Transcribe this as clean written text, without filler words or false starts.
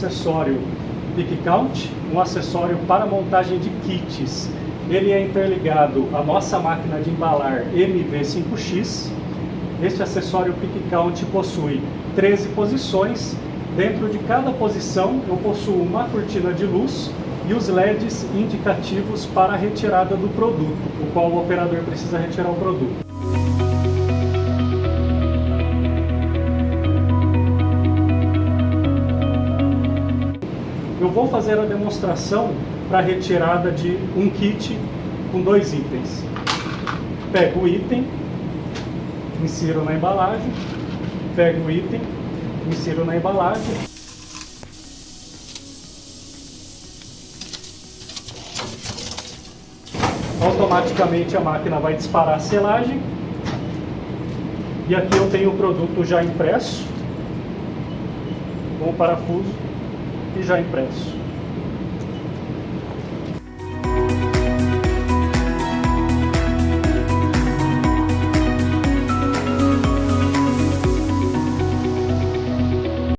acessório Pick Count, um acessório para montagem de kits. Ele é interligado à nossa máquina de embalar MV5X. Este acessório Pick Count possui 13 posições. Dentro de cada posição eu possuo uma cortina de luz e os LEDs indicativos para a retirada do produto, o qual o operador precisa retirar o produto. Eu vou fazer a demonstração para a retirada de um kit com 2 itens. Pego o item, insiro na embalagem, pego o item, insiro na embalagem. Automaticamente a máquina vai disparar a selagem. E aqui eu tenho o produto já impresso, com o parafuso e já impresso.